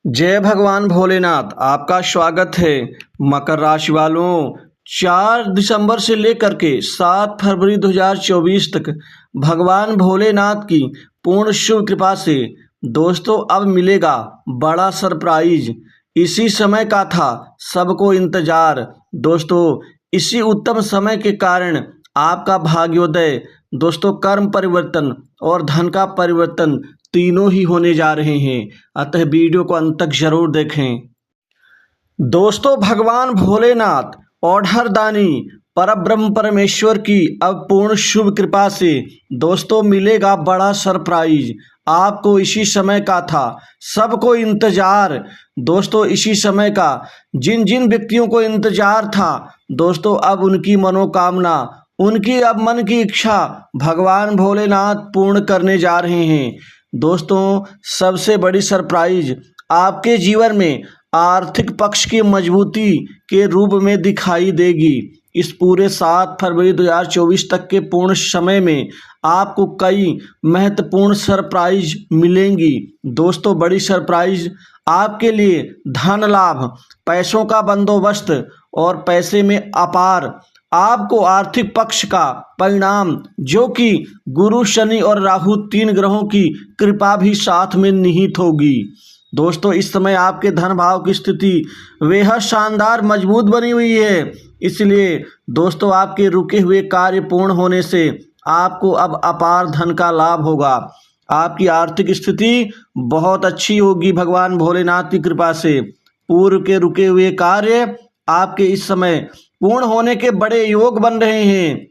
जय भगवान भोलेनाथ। आपका स्वागत है। मकर राशि वालों, 4 दिसंबर से लेकर के 7 फरवरी 2024 तक भगवान भोलेनाथ की पूर्ण शुभ कृपा से दोस्तों अब मिलेगा बड़ा सरप्राइज। इसी समय का था सबको इंतजार। दोस्तों इसी उत्तम समय के कारण आपका भाग्योदय, दोस्तों कर्म परिवर्तन और धन का परिवर्तन तीनों ही होने जा रहे हैं। अतः वीडियो को अंत तक जरूर देखें। दोस्तों भगवान भोलेनाथ औढ़रदानी परब्रह्म परमेश्वर की अब पूर्ण शुभ कृपा से दोस्तों मिलेगा बड़ा सरप्राइज। आपको इसी समय का था सबको इंतजार। दोस्तों इसी समय का जिन जिन व्यक्तियों को इंतजार था दोस्तों अब उनकी मनोकामना, उनकी अब मन की इच्छा भगवान भोलेनाथ पूर्ण करने जा रहे हैं। दोस्तों सबसे बड़ी सरप्राइज आपके जीवन में आर्थिक पक्ष की मजबूती के रूप में दिखाई देगी। इस पूरे 7 फरवरी 2024 तक के पूर्ण समय में आपको कई महत्वपूर्ण सरप्राइज मिलेंगी। दोस्तों बड़ी सरप्राइज आपके लिए धन लाभ, पैसों का बंदोबस्त और पैसे में अपार आपको आर्थिक पक्ष का परिणाम, जो कि गुरु, शनि और राहु 3 ग्रहों की कृपा भी साथ में निहित होगी। दोस्तों इस समय आपके धन भाव की स्थिति बेहद शानदार मजबूत बनी हुई है। इसलिए दोस्तों आपके रुके हुए कार्य पूर्ण होने से आपको अब अपार धन का लाभ होगा। आपकी आर्थिक स्थिति बहुत अच्छी होगी भगवान भोलेनाथ की कृपा से। पूर्व के रुके हुए कार्य आपके इस समय पूर्ण होने के बड़े योग बन रहे हैं।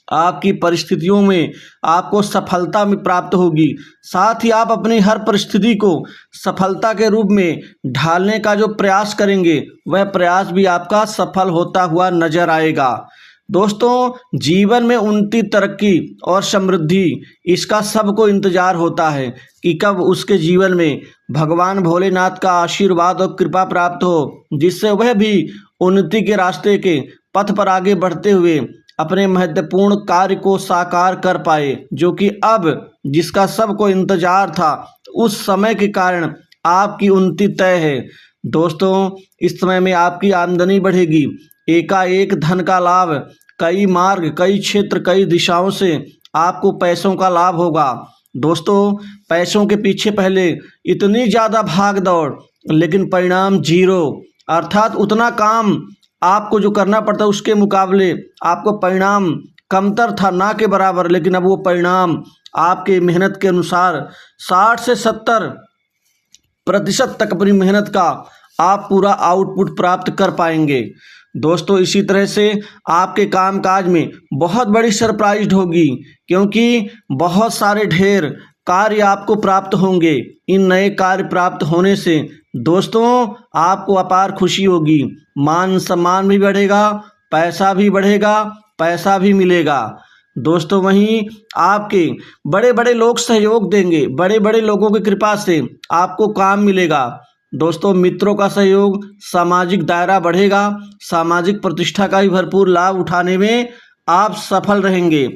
आपकी परिस्थितियों में आपको सफलता में प्राप्त होगी। साथ ही आप अपनी हर परिस्थिति को सफलता के रूप में ढालने का जो प्रयास करेंगे वह प्रयास भी आपका सफल होता हुआ नजर आएगा। दोस्तों जीवन में उन्नति, तरक्की और समृद्धि, इसका सबको इंतजार होता है कि कब उसके जीवन में भगवान भोलेनाथ का आशीर्वाद और कृपा प्राप्त हो, जिससे वह भी उन्नति के रास्ते के पथ पर आगे बढ़ते हुए अपने महत्वपूर्ण कार्य को साकार कर पाए, जो कि अब जिसका सबको इंतजार था उस समय के कारण आपकी उन्नति तय है। दोस्तों इस समय में आपकी आमदनी बढ़ेगी, एकाएक धन का लाभ, कई मार्ग, कई क्षेत्र, कई दिशाओं से आपको पैसों का लाभ होगा। दोस्तों पैसों के पीछे पहले इतनी ज़्यादा भाग दौड़, लेकिन परिणाम जीरो, अर्थात उतना काम आपको जो करना पड़ता उसके मुकाबले आपको परिणाम कमतर था, ना के बराबर, लेकिन अब वो परिणाम आपके मेहनत के अनुसार 60 से 70% तक अपनी मेहनत का आप पूरा आउटपुट प्राप्त कर पाएंगे। दोस्तों इसी तरह से आपके कामकाज में बहुत बड़ी सरप्राइज होगी, क्योंकि बहुत सारे ढेर कार्य आपको प्राप्त होंगे। इन नए कार्य प्राप्त होने से दोस्तों आपको अपार खुशी होगी, मान सम्मान भी बढ़ेगा, पैसा भी बढ़ेगा, पैसा भी मिलेगा। दोस्तों वहीं आपके बड़े बड़े लोग सहयोग देंगे, बड़े बड़े लोगों की कृपा से आपको काम मिलेगा। दोस्तों मित्रों का सहयोग, सामाजिक दायरा बढ़ेगा, सामाजिक प्रतिष्ठा का भी भरपूर लाभ उठाने में आप सफल रहेंगे।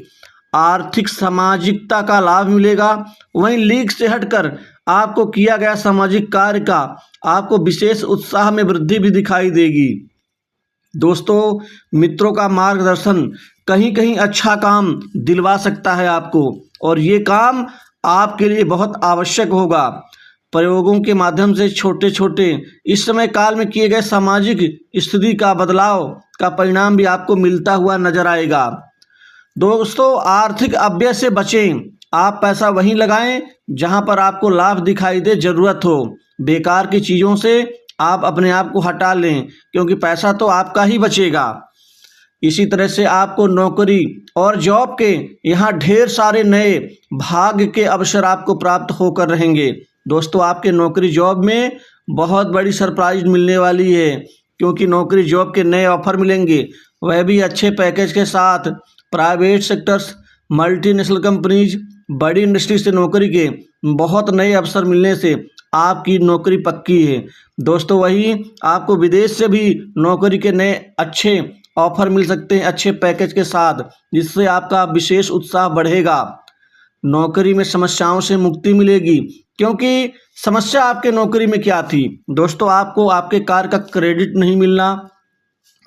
आर्थिक सामाजिकता का लाभ मिलेगा। वहीं लीग से हटकर आपको किया गया सामाजिक कार्य का आपको विशेष उत्साह में वृद्धि भी दिखाई देगी। दोस्तों मित्रों का मार्गदर्शन कहीं कहीं अच्छा काम दिलवा सकता है आपको, और ये काम आपके लिए बहुत आवश्यक होगा। प्रयोगों के माध्यम से छोटे छोटे इस समय काल में किए गए सामाजिक स्थिति का बदलाव का परिणाम भी आपको मिलता हुआ नजर आएगा। दोस्तों आर्थिक अव्यय से बचें। आप पैसा वहीं लगाएं जहां पर आपको लाभ दिखाई दे, जरूरत हो। बेकार की चीज़ों से आप अपने आप को हटा लें, क्योंकि पैसा तो आपका ही बचेगा। इसी तरह से आपको नौकरी और जॉब के यहाँ ढेर सारे नए भाग्य के अवसर आपको प्राप्त होकर रहेंगे। दोस्तों आपके नौकरी जॉब में बहुत बड़ी सरप्राइज मिलने वाली है, क्योंकि नौकरी जॉब के नए ऑफर मिलेंगे, वह भी अच्छे पैकेज के साथ। प्राइवेट सेक्टर्स, मल्टीनेशनल कंपनीज, बड़ी इंडस्ट्री से नौकरी के बहुत नए अवसर मिलने से आपकी नौकरी पक्की है। दोस्तों वही आपको विदेश से भी नौकरी के नए अच्छे ऑफर मिल सकते हैं, अच्छे पैकेज के साथ, जिससे आपका विशेष उत्साह बढ़ेगा। नौकरी में समस्याओं से मुक्ति मिलेगी, क्योंकि समस्या आपके नौकरी में क्या थी दोस्तों, आपको आपके कार्य का क्रेडिट नहीं मिलना,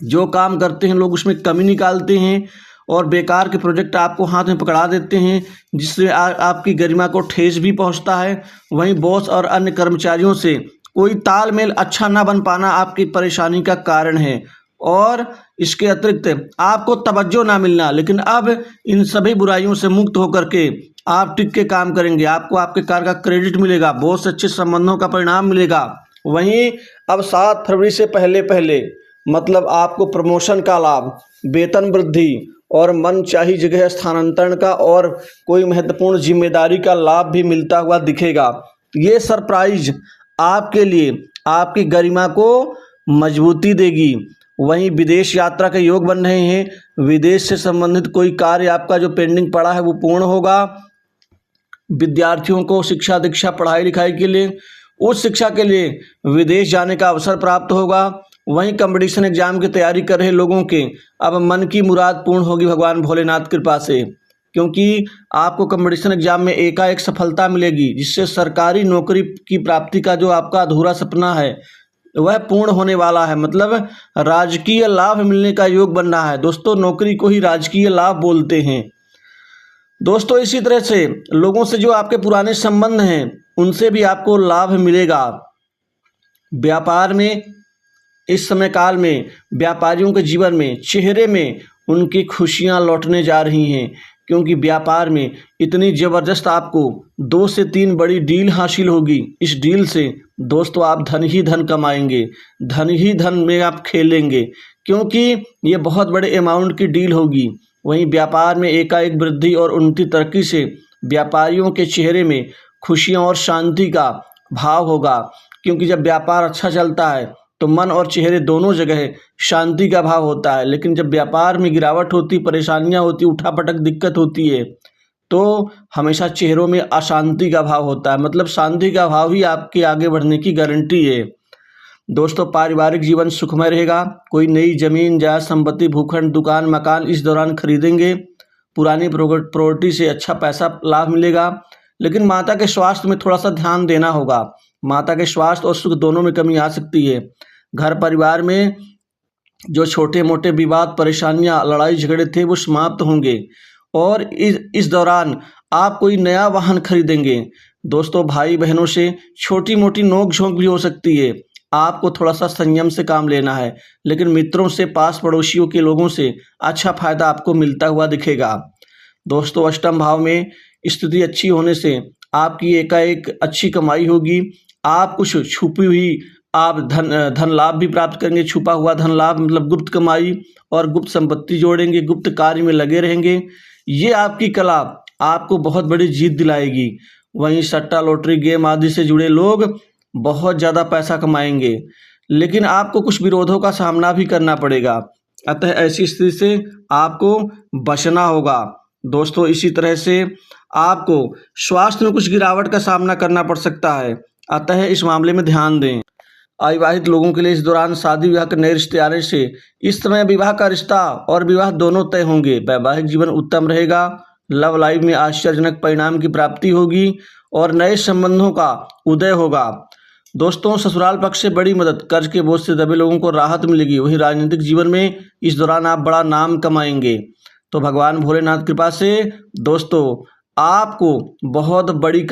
जो काम करते हैं लोग उसमें कमी निकालते हैं और बेकार के प्रोजेक्ट आपको हाथ में पकड़ा देते हैं, जिससे आपकी गरिमा को ठेस भी पहुंचता है। वहीं बॉस और अन्य कर्मचारियों से कोई तालमेल अच्छा ना बन पाना आपकी परेशानी का कारण है। और इसके अतिरिक्त आपको तवज्जो ना मिलना, लेकिन अब इन सभी बुराइयों से मुक्त होकर के आप टिक के काम करेंगे, आपको आपके कार्य का क्रेडिट मिलेगा, बहुत से अच्छे संबंधों का परिणाम मिलेगा। वहीं अब 7 फरवरी से पहले पहले मतलब आपको प्रमोशन का लाभ, वेतन वृद्धि और मनचाही जगह स्थानांतरण का और कोई महत्वपूर्ण जिम्मेदारी का लाभ भी मिलता हुआ दिखेगा। ये सरप्राइज आपके लिए आपकी गरिमा को मजबूती देगी। वहीं विदेश यात्रा के योग बन रहे हैं, विदेश से संबंधित कोई कार्य आपका जो पेंडिंग पड़ा है वो पूर्ण होगा। विद्यार्थियों को शिक्षा दीक्षा पढ़ाई लिखाई के लिए, उच्च शिक्षा के लिए विदेश जाने का अवसर प्राप्त होगा। वहीं कंपटीशन एग्जाम की तैयारी कर रहे लोगों के अब मन की मुराद पूर्ण होगी भगवान भोलेनाथ की कृपा से, क्योंकि आपको कंपटीशन एग्जाम में एकाएक सफलता मिलेगी, जिससे सरकारी नौकरी की प्राप्ति का जो आपका अधूरा सपना है वह पूर्ण होने वाला है। मतलब राजकीय लाभ मिलने का योग बन रहा है दोस्तों, नौकरी को ही राजकीय लाभ बोलते हैं दोस्तों। इसी तरह से लोगों से जो आपके पुराने संबंध हैं उनसे भी आपको लाभ मिलेगा। व्यापार में इस समय काल में व्यापारियों के जीवन में चेहरे में उनकी खुशियां लौटने जा रही हैं, क्योंकि व्यापार में इतनी ज़बरदस्त आपको 2 से 3 बड़ी डील हासिल होगी। इस डील से दोस्तों आप धन ही धन कमाएंगे, धन ही धन में आप खेलेंगे, क्योंकि ये बहुत बड़े अमाउंट की डील होगी। वहीं व्यापार में एकाएक वृद्धि और उन्नति तरक्की से व्यापारियों के चेहरे में खुशियां और शांति का भाव होगा, क्योंकि जब व्यापार अच्छा चलता है तो मन और चेहरे दोनों जगह शांति का भाव होता है। लेकिन जब व्यापार में गिरावट होती, परेशानियां होती, उठापटक दिक्कत होती है, तो हमेशा चेहरों में अशांति का भाव होता है। मतलब शांति का भाव ही आपके आगे बढ़ने की गारंटी है दोस्तों। पारिवारिक जीवन सुखमय रहेगा। कोई नई जमीन जायदाद संपत्ति भूखंड दुकान मकान इस दौरान खरीदेंगे। पुरानी प्रॉपर्टी से अच्छा पैसा लाभ मिलेगा, लेकिन माता के स्वास्थ्य में थोड़ा सा ध्यान देना होगा। माता के स्वास्थ्य और सुख दोनों में कमी आ सकती है। घर परिवार में जो छोटे मोटे विवाद परेशानियां लड़ाई झगड़े थे वो समाप्त होंगे और इस दौरान आप कोई नया वाहन खरीदेंगे दोस्तों। भाई बहनों से छोटी मोटी नोक झोंक भी हो सकती है, आपको थोड़ा सा संयम से काम लेना है। लेकिन मित्रों से, पास पड़ोसियों के लोगों से अच्छा फायदा आपको मिलता हुआ दिखेगा दोस्तों। अष्टम भाव में स्थिति अच्छी होने से आपकी एकाएक अच्छी कमाई होगी। आप कुछ छुपी हुई आप धन लाभ भी प्राप्त करेंगे। छुपा हुआ धन लाभ मतलब गुप्त कमाई और गुप्त संपत्ति जोड़ेंगे, गुप्त कार्य में लगे रहेंगे। ये आपकी कला आपको बहुत बड़ी जीत दिलाएगी। वहीं सट्टा लॉटरी गेम आदि से जुड़े लोग बहुत ज़्यादा पैसा कमाएंगे, लेकिन आपको कुछ विरोधों का सामना भी करना पड़ेगा। अतः ऐसी स्थिति से आपको बचना होगा दोस्तों। इसी तरह से आपको स्वास्थ्य में कुछ गिरावट का सामना करना पड़ सकता है, अतः इस मामले में ध्यान दें। अविवाहित लोगों के लिए इस दौरान शादी विवाह के नए रिश्ते आने से इस समय विवाह का रिश्ता और विवाह दोनों तय होंगे। वैवाहिक जीवन उत्तम रहेगा। लव लाइफ में आश्चर्यजनक परिणाम की प्राप्ति होगी और नए संबंधों का उदय होगा दोस्तों। ससुराल पक्ष से बड़ी मदद, कर्ज के बोझ से दबे लोगों को राहत मिलेगी। वहीं राजनीतिक जीवन में इस दौरान आप बड़ा नाम कमाएंगे। तो भगवान भोलेनाथ कृपा से दोस्तों आपको बहुत बड़ी